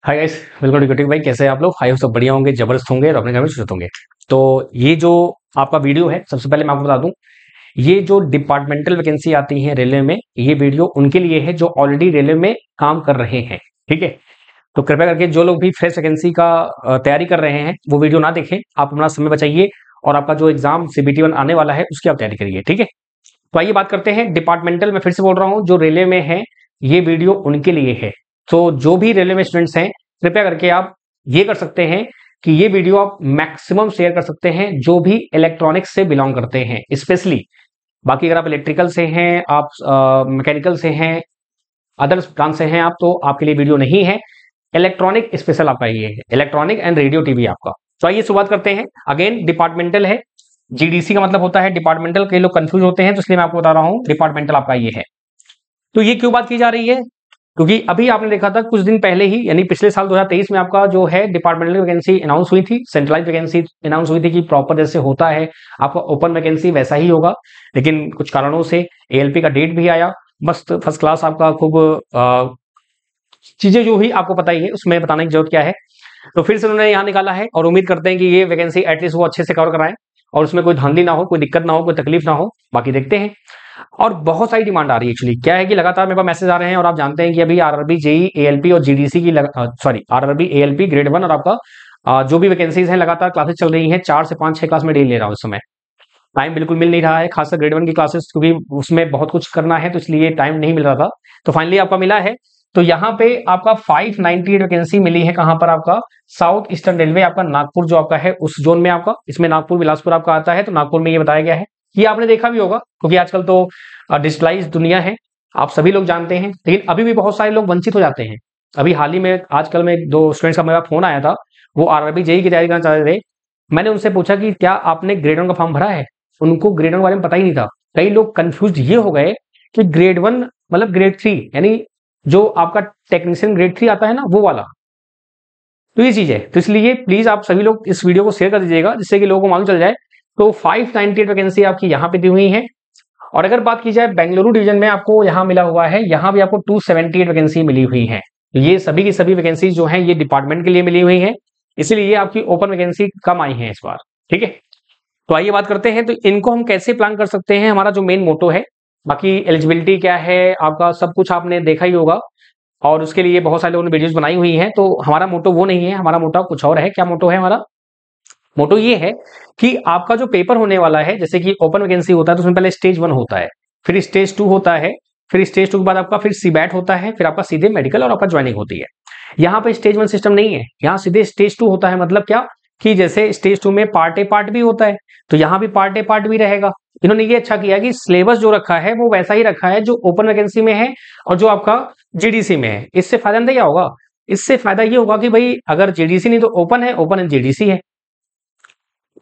Hi guys, welcome to YouTube. भाई कैसे हैं आप लोग? आई होप सब बढ़िया होंगे, जबरदस्त होंगे और अपने घर में सुरत होंगे। तो ये जो आपका वीडियो है, सबसे पहले मैं आपको बता दूं, ये जो डिपार्टमेंटल वैकेंसी आती है रेलवे में, ये वीडियो उनके लिए है जो ऑलरेडी रेलवे में काम कर रहे हैं। ठीक है, तो कृपया करके जो लोग भी फ्रेश वैकेंसी का तैयारी कर रहे हैं वो वीडियो ना देखें, आप अपना समय बचाइए और आपका जो एग्जाम CBT 1 आने वाला है उसकी आप तैयारी करिए। ठीक है, तो आइए बात करते हैं डिपार्टमेंटल। मैं फिर से बोल रहा हूं, जो रेलवे में है ये वीडियो उनके लिए है। तो जो भी रेलवे में स्टूडेंट्स हैं, कृपया करके आप ये कर सकते हैं कि ये वीडियो आप मैक्सिमम शेयर कर सकते हैं जो भी इलेक्ट्रॉनिक्स से बिलोंग करते हैं स्पेशली। बाकी अगर आप इलेक्ट्रिकल से हैं, आप मैकेनिकल से हैं, अदर्स ब्रांच से हैं आप, तो आपके लिए वीडियो नहीं है। इलेक्ट्रॉनिक स्पेशल आपका ये है, इलेक्ट्रॉनिक एंड रेडियो टीवी आपका। तो आइए शुरुआत करते हैं। अगेन डिपार्टमेंटल है, GDC का मतलब होता है डिपार्टमेंटल। कई लोग कंफ्यूज होते हैं, तो इसलिए मैं आपको बता रहा हूं डिपार्टमेंटल आपका ये है। तो ये क्यों बात की जा रही है? क्योंकि अभी आपने देखा था कुछ दिन पहले ही, यानी पिछले साल 2023 में आपका जो है डिपार्टमेंटल वैकेंसी अनाउंस हुई थी, सेंट्रलाइज वैकेंसी अनाउंस हुई थी कि प्रॉपर जैसे होता है आपका ओपन वैकेंसी वैसा ही होगा। लेकिन कुछ कारणों से ALP का डेट भी आया, मस्त फर्स्ट क्लास आपका खूब चीजें जो ही आपको पता ही है, उसमें बताने की जरूरत क्या है। तो फिर से उन्होंने यहाँ निकाला है और उम्मीद करते हैं कि ये वैकेंसी एटलीस्ट वो अच्छे से कवर कराएं और उसमें कोई धांधली ना हो, कोई दिक्कत ना हो, कोई तकलीफ ना हो। बाकी देखते हैं। और बहुत सारी डिमांड आ रही है। एक्चुअली क्या है कि लगातार मेरे पास मैसेज आ रहे हैं और आप जानते हैं कि अभी RRB JEE ALP और GDC की सॉरी RRB ALP ग्रेड 1 और आपका जो भी वैकेंसीज हैं, लगातार क्लासेस चल रही हैं। 4 से 5 6 क्लास में डेली ले रहा हूँ इस समय। टाइम बिल्कुल मिल नहीं रहा है, खासकर ग्रेड 1 की क्लासेस, क्योंकि उसमें बहुत कुछ करना है तो इसलिए टाइम नहीं मिल रहा था। तो फाइनली आपका मिला है। तो यहाँ पे आपका 598 वैकेंसी मिली है। कहां पर? आपका साउथ ईस्टर्न रेलवे, आपका नागपुर जो आपका है उस जोन में आपका, इसमें नागपुर बिलासपुर आपका आता है। तो नागपुर में ये बताया गया है। ये आपने देखा भी होगा क्योंकि आजकल तो डिजिटलाइज दुनिया है, आप सभी लोग जानते हैं। लेकिन अभी भी बहुत सारे लोग वंचित हो जाते हैं। अभी हाल ही में आजकल में दो स्टूडेंट्स का मेरा फोन आया था, वो RRB JEE की तैयारी करना चाहते थे। मैंने उनसे पूछा कि क्या आपने ग्रेड 1 का फॉर्म भरा है? उनको ग्रेड 1 के बारे में पता ही नहीं था। कई लोग कंफ्यूज ये हो गए कि ग्रेड 1 मतलब ग्रेड 3, यानी जो आपका टेक्नीशियन ग्रेड 3 आता है ना, वो वाला। तो ये चीज है, तो इसलिए प्लीज आप सभी लोग इस वीडियो को शेयर कर दीजिएगा जिससे कि लोगों को मालूम चल जाए। तो 598 वैकेंसी आपकी यहाँ पे दी हुई है। और अगर बात की जाए बेंगलुरु डिवीजन में, आपको यहाँ मिला हुआ है, यहाँ भी आपको 278 वैकेंसी मिली हुई है। तो ये सभी की सभी वैकेंसी जो है ये डिपार्टमेंट के लिए मिली हुई है, इसीलिए आपकी ओपन वैकेंसी कम आई है इस बार। ठीक है, तो आइए बात करते हैं। तो इनको हम कैसे प्लान कर सकते हैं, हमारा जो मेन मोटो है। बाकी एलिजिबिलिटी क्या है आपका, सब कुछ आपने देखा ही होगा और उसके लिए बहुत सारे लोगों ने वीडियोस बनाई हुई हैं। तो हमारा मोटो वो नहीं है, हमारा मोटो कुछ और है। क्या मोटो है हमारा? मोटो ये है कि आपका जो पेपर होने वाला है, जैसे कि ओपन वैकेंसी होता है तो उसमें पहले स्टेज 1 होता है, फिर स्टेज 2 होता है, फिर स्टेज 2 के बाद आपका फिर सीबैट होता है, फिर आपका सीधे मेडिकल और आपका ज्वाइनिंग होती है। यहाँ पे स्टेज 1 सिस्टम नहीं है, यहाँ सीधे स्टेज 2 होता है। मतलब क्या कि जैसे स्टेज 2 में पार्ट ए पार्ट बी होता है, तो यहाँ भी पार्ट ए पार्ट बी रहेगा। इन्होंने ये अच्छा किया कि सिलेबस जो रखा है वो वैसा ही रखा है जो ओपन वैकेंसी में है और जो आपका GDC में है। इससे फायदा क्या होगा? इससे फायदा ये होगा कि भाई अगर GDC नहीं तो ओपन है, ओपन है GDC है।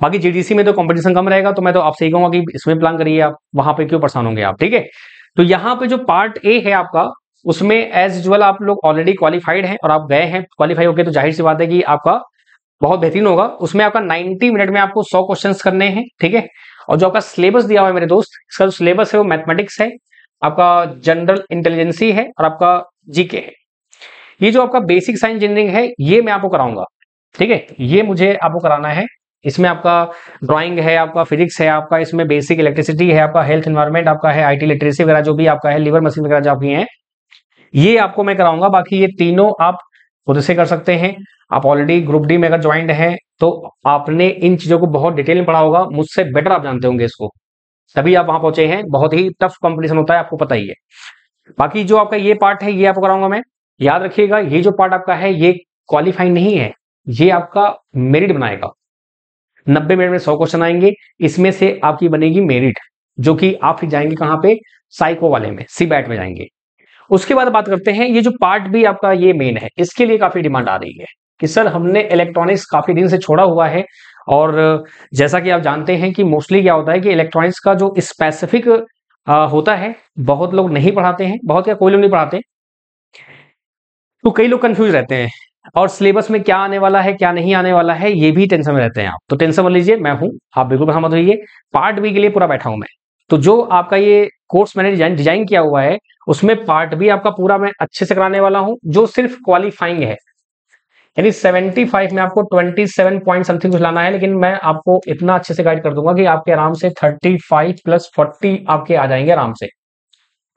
बाकी GDC में तो कंपटीशन कम रहेगा, तो मैं तो आपसे ही कहूंगा कि इसमें प्लान करिए आप, वहां पे क्यों परेशान होंगे आप। ठीक है, तो यहाँ पे जो पार्ट ए है आपका, उसमें एज यूजुअल आप लोग ऑलरेडी क्वालिफाइड हैं और आप गए हैं क्वालिफाई होकर, तो जाहिर सी बात है कि आपका बहुत बेहतरीन होगा। उसमें आपका 90 मिनट में आपको 100 क्वेश्चंस करने हैं। ठीक है, और जो आपका सिलेबस दिया हुआ है मेरे दोस्त, इसका जो सिलेबस है वो मैथमेटिक्स है, आपका जनरल इंटेलिजेंसी है और आपका GK है। ये जो आपका बेसिक साइंस इंजीनियरिंग है ये मैं आपको कराऊंगा। ठीक है, ये मुझे आपको कराना है। इसमें आपका ड्राइंग है, आपका फिजिक्स है, आपका इसमें बेसिक इलेक्ट्रिसिटी है, आपका हेल्थ एनवायरनमेंट आपका है, IT लिटरेसी वगैरह जो भी आपका है, लीवर मशीन वगैरह जो आपकी है, ये आपको मैं कराऊंगा। बाकी ये तीनों आप खुद से कर सकते हैं। आप ऑलरेडी ग्रुप डी में अगर ज्वाइंट हैं तो आपने इन चीजों को बहुत डिटेल में पढ़ा होगा, मुझसे बेटर आप जानते होंगे इसको, तभी आप वहां पहुंचे हैं। बहुत ही टफ कंपटीशन होता है, आपको पता ही है। बाकी जो आपका ये पार्ट है ये आपको कराऊंगा मैं। याद रखिएगा, ये जो पार्ट आपका है ये क्वालिफाई नहीं है, ये आपका मेरिट बनाएगा। 90 मिनट में 100 क्वेश्चन आएंगे, इसमें से आपकी बनेगी मेरिट, जो कि आप फिर जाएंगे कहां पे? साइको वाले में, सीबैट में जाएंगे। उसके बाद बात करते हैं, ये जो पार्ट बी आपका ये मेन है, इसके लिए काफी डिमांड आ रही है कि सर हमने इलेक्ट्रॉनिक्स काफी दिन से छोड़ा हुआ है। और जैसा कि आप जानते हैं कि मोस्टली क्या होता है कि इलेक्ट्रॉनिक्स का जो स्पेसिफिक होता है, बहुत लोग नहीं पढ़ाते हैं, बहुत क्या कोई लोग नहीं पढ़ाते, तो कई लोग कंफ्यूज रहते हैं और सिलेबस में क्या आने वाला है क्या नहीं आने वाला है ये भी टेंशन में रहते हैं आप। तो टेंशन मत लीजिए, मैं हूं, आप बिल्कुल परेशान मत होइए। पार्ट बी के लिए पूरा बैठा हूं मैं। तो जो आपका ये कोर्स मैंने डिजाइन किया हुआ है, उसमें पार्ट बी आपका पूरा मैं अच्छे से कराने वाला हूं, जो सिर्फ क्वालिफाइंग है। यानी 75 में आपको 27 पॉइंट समथिंग कुछ लाना है, लेकिन मैं आपको इतना अच्छे से गाइड कर दूंगा कि आपके आराम से 35 प्लस 40 आपके आ जाएंगे आराम से।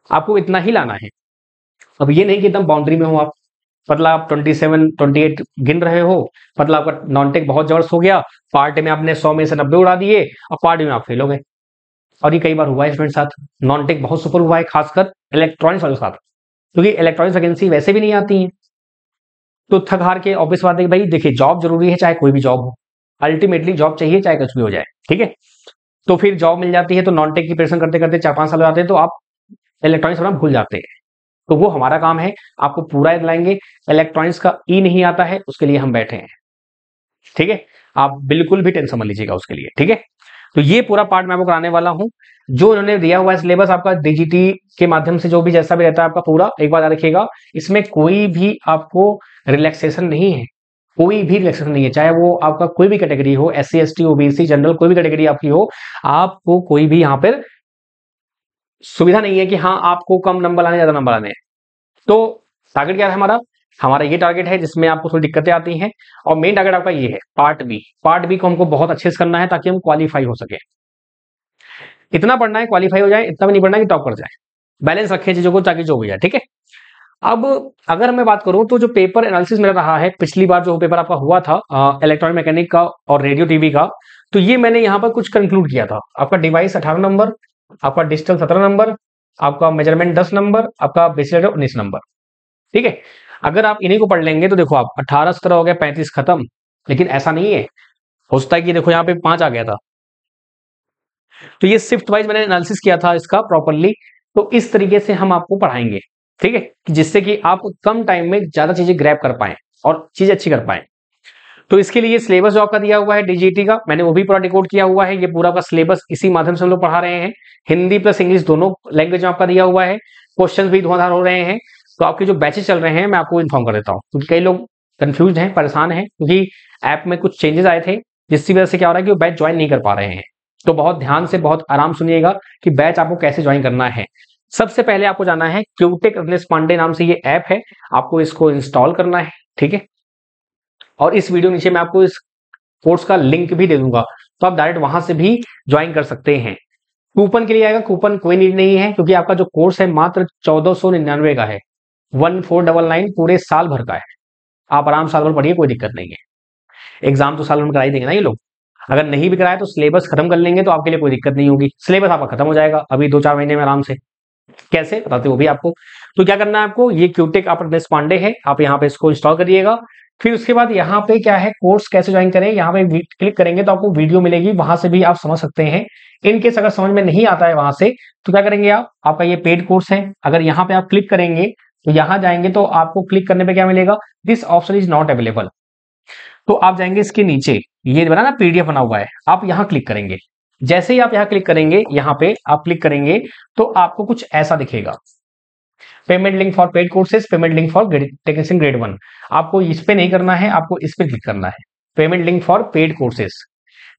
आपको इतना ही लाना है। अब ये नहीं कि एकदम बाउंड्री में हो आप, मतलब आप 27 28 गिन रहे हो, मतलब आपका नॉन टेक बहुत जबरदस्त हो गया, पार्ट में आपने 100 में से 90 उड़ा दिए और पार्ट में आप फेल हो गए। और ये कई बार हुआ है स्टूडेंट साथ, नॉन टेक बहुत सुपर हुआ है, खासकर इलेक्ट्रॉनिक्स वालों के साथ, क्योंकि इलेक्ट्रॉनिक्स वैकेंसी वैसे भी नहीं आती है। तो थक हार के ऑब्वियस बात है कि भाई देखिए जॉब जरूरी है, चाहे कोई भी जॉब हो, अल्टीमेटली जॉब चाहिए चाहे कुछ भी हो जाए, ठीक है। तो फिर जॉब मिल जाती है तो नॉन टेक की प्रिपरेशन करते करते 4-5 साल हो जाते हैं, तो आप इलेक्ट्रॉनिक्स वाला भूल जाते हैं। तो वो हमारा काम है, आपको पूरा दिलाएंगे। इलेक्ट्रॉनिक्स का ई नहीं आता है, उसके लिए हम बैठे हैं, ठीक है। आप बिल्कुल भी टेंशन मत लीजिएगा उसके लिए, ठीक है। तो ये पूरा पार्ट मैं आपको कराने वाला हूं। जो उन्होंने दिया हुआ है सिलेबस आपका डीजीटी के माध्यम से, जो भी जैसा भी रहता है आपका पूरा, एक बार याद रखिएगा, इसमें कोई भी आपको रिलैक्सेशन नहीं है, कोई भी रिलैक्सेशन नहीं है, चाहे वो आपका कोई भी कैटेगरी हो, SC ST OBC जनरल, कोई भी कैटेगरी आपकी हो, आपको कोई भी यहाँ पर सुविधा नहीं है कि हाँ आपको कम नंबर लाने, ज्यादा नंबर लाने। तो टारगेट क्या है हमारा, हमारा ये टारगेट है जिसमें आपको थोड़ी दिक्कतें आती हैं, और मेन टारगेट आपका ये है पार्ट बी। पार्ट बी को हमको बहुत अच्छे से करना है ताकि हम क्वालिफाई हो सके। इतना पढ़ना है क्वालिफाई हो जाए, इतना भी नहीं पढ़ना कि टॉप कर जाए, बैलेंस रखें चीजों को ताकि जो भी जाए, ठीक है। अब अगर मैं बात करूं तो जो पेपर एनालिसिस मेरा रहा है, पिछली बार जो पेपर आपका हुआ था इलेक्ट्रॉनिक मैकेनिक का और रेडियो टीवी का, तो ये मैंने यहाँ पर कुछ कंक्लूड किया था। आपका डिवाइस 18 नंबर, आपका डिजिटल 17 नंबर, आपका मेजरमेंट 10 नंबर, आपका बेसिक 19 नंबर, ठीक है। अगर आप इन्हीं को पढ़ लेंगे तो देखो आप 18 17 हो गया, 35 खत्म। लेकिन ऐसा नहीं है, हो सकता है कि देखो यहाँ पे 5 आ गया था, तो ये शिफ्ट वाइज मैंने एनालिसिस किया था इसका प्रॉपरली। तो इस तरीके से हम आपको पढ़ाएंगे, ठीक है, जिससे कि आप कम टाइम में ज्यादा चीजें ग्रैब कर पाए और चीज अच्छी कर पाए। तो इसके लिए सिलेबस जो आपका दिया हुआ है डीजीटी का, मैंने वो भी पूरा डिकोड किया हुआ है। ये पूरा का सिलेबस इसी माध्यम से हम लोग पढ़ा रहे हैं, हिंदी प्लस इंग्लिश दोनों लैंग्वेज में आपका दिया हुआ है। क्वेश्चन भी धुआंधार हो रहे हैं। तो आपके जो बैचेस चल रहे हैं मैं आपको इन्फॉर्म कर देता हूँ, क्योंकि कई लोग कंफ्यूज हैं, परेशान हैं, क्योंकि ऐप में कुछ चेंजेस आए थे, जिसकी वजह से क्या हो रहा है कि वो बैच ज्वाइन नहीं कर पा रहे हैं। तो बहुत ध्यान से, बहुत आराम सुनिएगा कि बैच आपको कैसे ज्वाइन करना है। सबसे पहले आपको जाना है क्यूटेक रत्नेश पांडे नाम से ये ऐप है, आपको इसको इंस्टॉल करना है, ठीक है। और इस वीडियो नीचे मैं आपको इस कोर्स का लिंक भी दे दूंगा, तो आप डायरेक्ट वहां से भी ज्वाइन कर सकते हैं। कूपन के लिए आएगा, कूपन कोई नीड नहीं है, क्योंकि आपका जो कोर्स है मात्र 1499 का है, 1499 पूरे साल भर का है। आप आराम साल भर पढ़िए, कोई दिक्कत नहीं है। एग्जाम तो साल भर में करा ही देंगे ना ये लोग। अगर नहीं भी कराए तो सिलेबस खत्म कर लेंगे, तो आपके लिए कोई दिक्कत नहीं होगी, सिलेबस आपका खत्म हो जाएगा अभी 2-4 महीने में आराम से। कैसे बताते वो भी आपको। तो क्या करना है आपको, ये क्यूटेक आप रत्नेश पांडे है, आप यहाँ पे इसको इंस्टॉल करिएगा। फिर उसके बाद यहाँ पे क्या है, कोर्स कैसे ज्वाइन करें, यहाँ पे क्लिक करेंगे तो आपको वीडियो मिलेगी, वहां से भी आप समझ सकते हैं। इनकेस अगर समझ में नहीं आता है वहां से, तो क्या करेंगे आप, आपका ये पेड कोर्स है, अगर यहाँ पे आप क्लिक करेंगे तो यहाँ जाएंगे तो आपको क्लिक करने पे क्या मिलेगा, this option is not available. तो आप जाएंगे इसके नीचे, ये बना ना PDF बना हुआ है, आप यहाँ क्लिक करेंगे। जैसे ही आप यहाँ क्लिक करेंगे, यहाँ पे आप क्लिक करेंगे तो आपको कुछ ऐसा दिखेगा, payment link for paid courses, payment link for technician grade 1। आपको इस पे नहीं करना है, आपको इस पे क्लिक करना है, payment link for paid courses.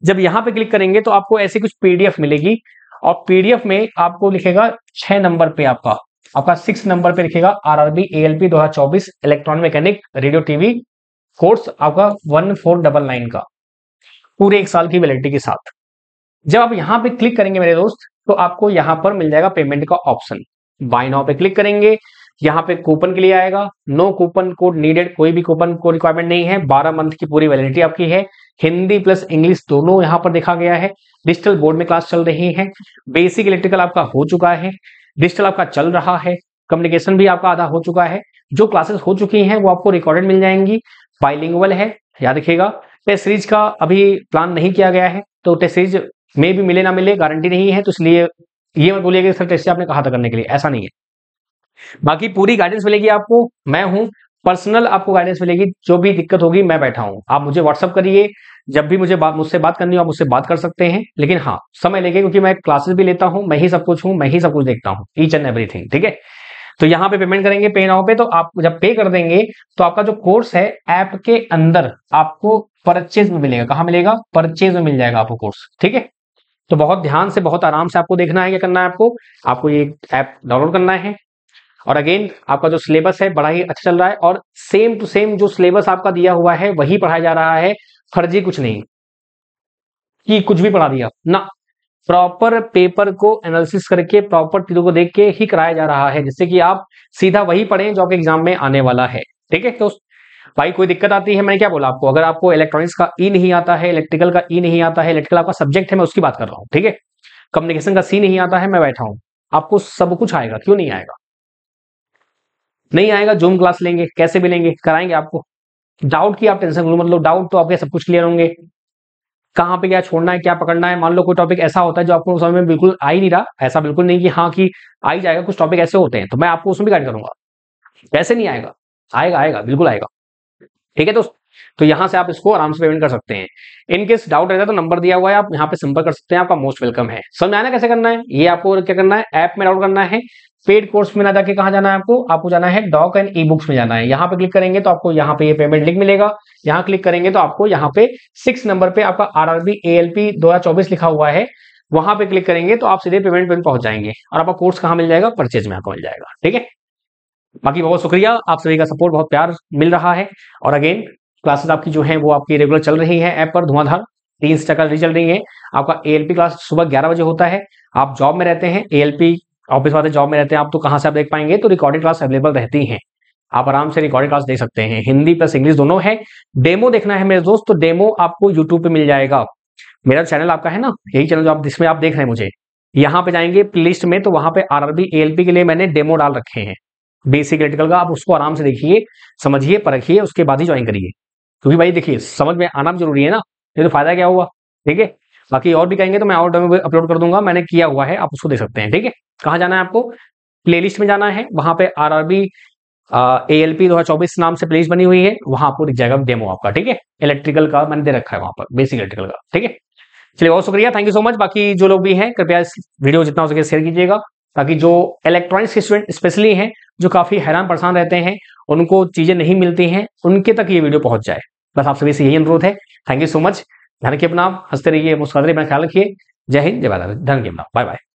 जब यहाँ पे क्लिक करेंगे तो आपको ऐसी कुछ PDF मिलेगी, और PDF में आपको लिखेगा 6 नंबर पे आपका 6 नंबर पे लिखेगा RRB ALP 2024 electronic mechanic radio TV course, आपका 1499 का, पूरे 1 साल की वैलिडिटी के साथ। जब आप यहाँ पे क्लिक करेंगे मेरे दोस्त, तो आपको यहाँ पर मिल जाएगा पेमेंट का ऑप्शन, बाय नाउ पे क्लिक करेंगे। यहाँ पे कूपन के लिए आएगा, नो कूपन कोड नीडेड, कोई भी कूपन कोड रिक्वायरमेंट नहीं है, 12 मंथ की पूरी वैलिडिटी आपकी है। हिंदी प्लस इंग्लिश दोनों यहाँ पर देखा गया है। डिजिटल बोर्ड में क्लास चल रही है, बेसिक इलेक्ट्रिकल आपका हो चुका है, डिजिटल आपका चल रहा है, कम्युनिकेशन भी आपका आधा हो चुका है। जो क्लासेस हो चुकी हैं वो आपको रिकॉर्डेड मिल जाएंगी, बाइलिंगुअल है, याद रखिएगा। टेस्ट सीरीज का अभी प्लान नहीं किया गया है, तो टेस्ट सीरीज में भी मिले ना मिले गारंटी नहीं है, तो इसलिए ये मत बोलिएगा सर टेस्ट आपने कहा था करने के लिए, ऐसा नहीं है। बाकी पूरी गाइडेंस मिलेगी आपको, मैं हूं, पर्सनल आपको गाइडेंस मिलेगी, जो भी दिक्कत होगी मैं बैठा हूं, आप मुझे व्हाट्सअप करिए, जब भी मुझसे बात करनी हो आप मुझसे बात कर सकते हैं। लेकिन हाँ समय लेके, क्योंकि मैं क्लासेस भी लेता हूं, मैं ही सब कुछ हूं, मैं ही सब कुछ देखता हूं, ईच एंड एवरीथिंग, ठीक है। तो यहाँ पे पेमेंट करेंगे पे नाउ पे, तो आप जब पे कर देंगे तो आपका जो कोर्स है ऐप के अंदर आपको परचेज में मिलेगा। कहाँ मिलेगा, परचेज में मिल जाएगा आपको कोर्स, ठीक है। तो बहुत ध्यान से, बहुत आराम से आपको देखना है, क्या करना है आपको ये ऐप डाउनलोड करना है, और अगेन आपका जो सिलेबस है बड़ा ही अच्छा चल रहा है और सेम टू सेम जो सिलेबस आपका दिया हुआ है वही पढ़ाया जा रहा है, फर्जी कुछ नहीं कि कुछ भी पढ़ा दिया ना, प्रॉपर पेपर को एनालिसिस करके प्रॉपर चीजों को देख के ही कराया जा रहा है, जिससे कि आप सीधा वही पढ़ें जो आपके एग्जाम में आने वाला है। ठीक है, तो भाई कोई दिक्कत आती है, मैंने क्या बोला आपको, अगर आपको इलेक्ट्रॉनिक्स का ई नहीं आता है, इलेक्ट्रिकल का ई नहीं आता है, इलेक्ट्रिकल आपका सब्जेक्ट है, मैं उसकी बात कर रहा हूँ। ठीक है, कम्युनिकेशन का सी नहीं आता है, मैं बैठा हूं, आपको सब कुछ आएगा, क्यों नहीं आएगा? नहीं आएगा, जूम क्लास लेंगे, कैसे भी लेंगे, कराएंगे आपको। डाउट की आप टेंशन लो, मतलब डाउट तो आपके सब कुछ क्लियर होंगे, कहाँ पे क्या छोड़ना है, क्या पकड़ना है। मान लो कोई टॉपिक ऐसा होता है जो आपको समझ में बिल्कुल आ ही नहीं रहा, ऐसा बिल्कुल नहीं कि हाँ कि आ ही जाएगा, कुछ टॉपिक ऐसे होते हैं, तो मैं आपको उसमें भी गाइड करूंगा। ऐसे नहीं आएगा, आएगा आएगा, बिल्कुल आएगा। ठीक है दोस्त, तो यहां से आप इसको आराम से पेमेंट कर सकते हैं। इन केस डाउट रहता है तो नंबर दिया हुआ है, आप यहाँ पे संपर्क कर सकते हैं, आपका मोस्ट वेलकम है। समझ में आना कैसे करना है, ये आपको क्या करना है, ऐप में डाउनलोड करना है। पेड कोर्स में ना जाके कहाँ जाना है आपको जाना है डॉक एंड ई बुक्स में जाना है। यहाँ पे क्लिक करेंगे तो आपको यहाँ पे ये पेमेंट लिंक मिलेगा, यहाँ क्लिक करेंगे तो आपको यहाँ पे 6 नंबर पे आपका आरआरबी एएलपी 2024 लिखा हुआ है, वहां पे क्लिक करेंगे तो आप सीधे पेमेंट पे पहुंच जाएंगे और आपका कोर्स कहाँ मिल जाएगा, परचेज में आपको मिल जाएगा। ठीक है, बाकी बहुत शुक्रिया, आप सभी का सपोर्ट, बहुत प्यार मिल रहा है। और अगेन क्लासेस आपकी जो है वो आपकी रेगुलर चल रही है ऐप पर धुआंधार, 3 टका चल रही है। आपका एएलपी क्लास सुबह 11 बजे होता है। आप जॉब में रहते हैं, एएलपी ऑफिस वाले जॉब में रहते हैं आप, तो कहां से आप देख पाएंगे, तो रिकॉर्डेड क्लास अवेलेबल रहती हैं, आप आराम से रिकॉर्डेड क्लास देख सकते हैं, हिंदी प्लस इंग्लिश दोनों है। डेमो देखना है मेरे दोस्त, तो डेमो आपको यूट्यूब पे मिल जाएगा। मेरा चैनल आपका है ना, यही चैनल जो आप जिसमें आप देख रहे हैं मुझे, यहाँ पे जाएंगे प्लेलिस्ट में, तो वहां पे आरआरबी एएलपी के लिए मैंने डेमो डाल रखे हैं, बेसिक इलेक्ट्रिकल का। आप उसको आराम से देखिए, समझिए, परखिए, उसके बाद ही ज्वाइन करिए, क्योंकि भाई देखिए समझ में आना भी जरूरी है ना, ये तो फायदा क्या हुआ। ठीक है, बाकी और भी कहेंगे तो मैं और डेमो अपलोड कर दूंगा, मैंने किया हुआ है, आप उसको देख सकते हैं। ठीक है, कहाँ जाना है आपको, प्लेलिस्ट में जाना है, वहां पे आरआरबी एएलपी 2024 नाम से प्लेलिस्ट बनी हुई है, वहां आपको दिख जाएगा डेमो आपका। ठीक है, इलेक्ट्रिकल का मैंने दे रखा है वहां पर, बेसिक इलेक्ट्रिकल का। ठीक है, चलिए बहुत शुक्रिया, थैंक यू सो मच। बाकी जो लोग भी हैं कृपया इस वीडियो जितना हो सके शेयर कीजिएगा, ताकि जो इलेक्ट्रॉनिक्स के स्टूडेंट स्पेशली हैं, जो काफी हैरान परेशान रहते हैं, उनको चीजें नहीं मिलती हैं, उनके तक ये वीडियो पहुंच जाए। बस आप सभी से यही अनुरोध है। थैंक यू सो मच, ध्यान रखिए अपना, हंसते रहिए, मुस्कुराते रहिए, अपना ख्याल रखिए। जय हिंद, जय भारत, ध्यान रखिए अपना, बाय बाय।